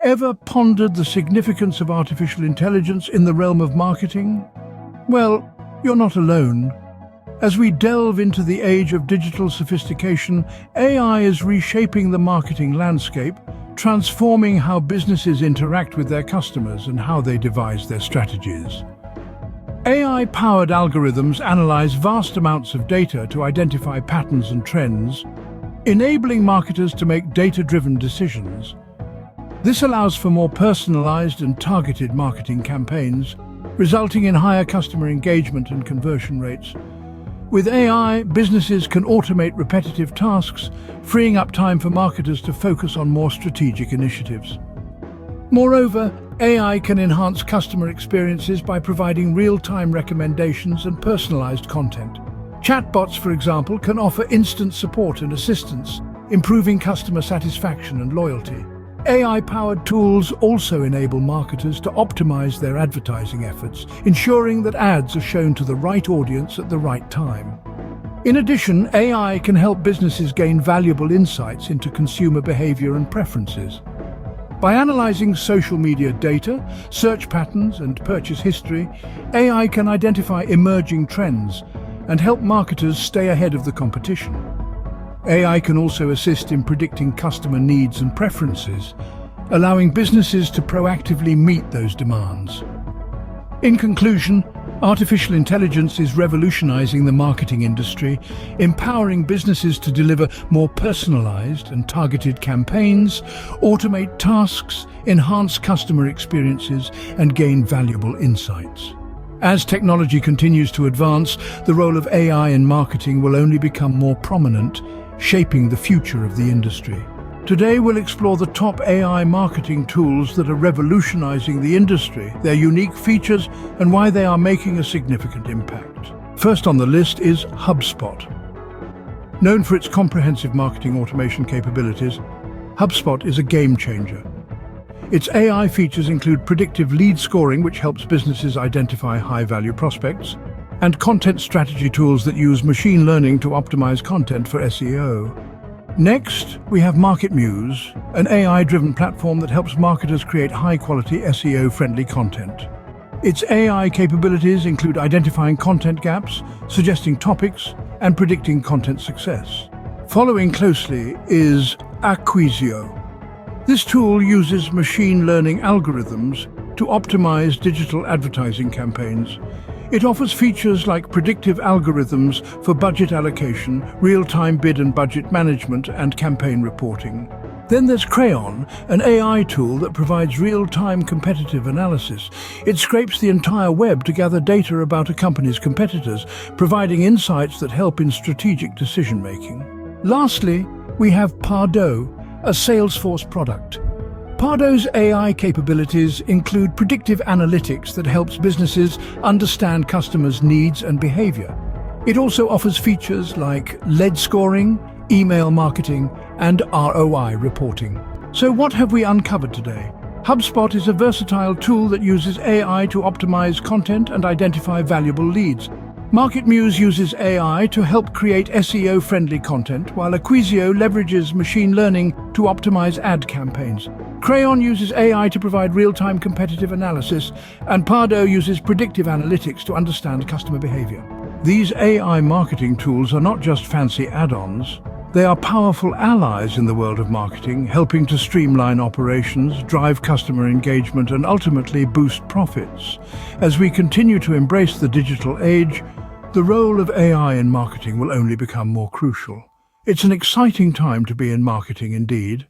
Ever pondered the significance of artificial intelligence in the realm of marketing? Well, you're not alone. As we delve into the age of digital sophistication, AI is reshaping the marketing landscape, transforming how businesses interact with their customers and how they devise their strategies. AI-powered algorithms analyze vast amounts of data to identify patterns and trends, enabling marketers to make data-driven decisions. This allows for more personalized and targeted marketing campaigns, resulting in higher customer engagement and conversion rates. With AI, businesses can automate repetitive tasks, freeing up time for marketers to focus on more strategic initiatives. Moreover, AI can enhance customer experiences by providing real-time recommendations and personalized content. Chatbots, for example, can offer instant support and assistance, improving customer satisfaction and loyalty. AI-powered tools also enable marketers to optimize their advertising efforts, ensuring that ads are shown to the right audience at the right time. In addition, AI can help businesses gain valuable insights into consumer behavior and preferences. By analyzing social media data, search patterns, and purchase history, AI can identify emerging trends and help marketers stay ahead of the competition. AI can also assist in predicting customer needs and preferences, allowing businesses to proactively meet those demands. In conclusion, artificial intelligence is revolutionizing the marketing industry, empowering businesses to deliver more personalized and targeted campaigns, automate tasks, enhance customer experiences, and gain valuable insights. As technology continues to advance, the role of AI in marketing will only become more prominent, shaping the future of the industry. Today we'll explore the top AI marketing tools that are revolutionizing the industry, their unique features, and why they are making a significant impact. First on the list is HubSpot. Known for its comprehensive marketing automation capabilities, HubSpot is a game changer. Its AI features include predictive lead scoring, which helps businesses identify high-value prospects, and content strategy tools that use machine learning to optimize content for SEO. Next, we have MarketMuse, an AI-driven platform that helps marketers create high-quality SEO-friendly content. Its AI capabilities include identifying content gaps, suggesting topics, and predicting content success. Following closely is Acquisio. This tool uses machine learning algorithms to optimize digital advertising campaigns. It offers features like predictive algorithms for budget allocation, real-time bid and budget management, and campaign reporting. Then there's Crayon, an AI tool that provides real-time competitive analysis. It scrapes the entire web to gather data about a company's competitors, providing insights that help in strategic decision-making. Lastly, we have Pardot, a Salesforce product. Pardo's AI capabilities include predictive analytics that helps businesses understand customers' needs and behavior. It also offers features like lead scoring, email marketing, and ROI reporting. So what have we uncovered today? HubSpot is a versatile tool that uses AI to optimize content and identify valuable leads. MarketMuse uses AI to help create SEO-friendly content, while Acquisio leverages machine learning to optimize ad campaigns. Crayon uses AI to provide real-time competitive analysis, and Pardot uses predictive analytics to understand customer behavior. These AI marketing tools are not just fancy add-ons. They are powerful allies in the world of marketing, helping to streamline operations, drive customer engagement, and ultimately boost profits. As we continue to embrace the digital age, the role of AI in marketing will only become more crucial. It's an exciting time to be in marketing indeed.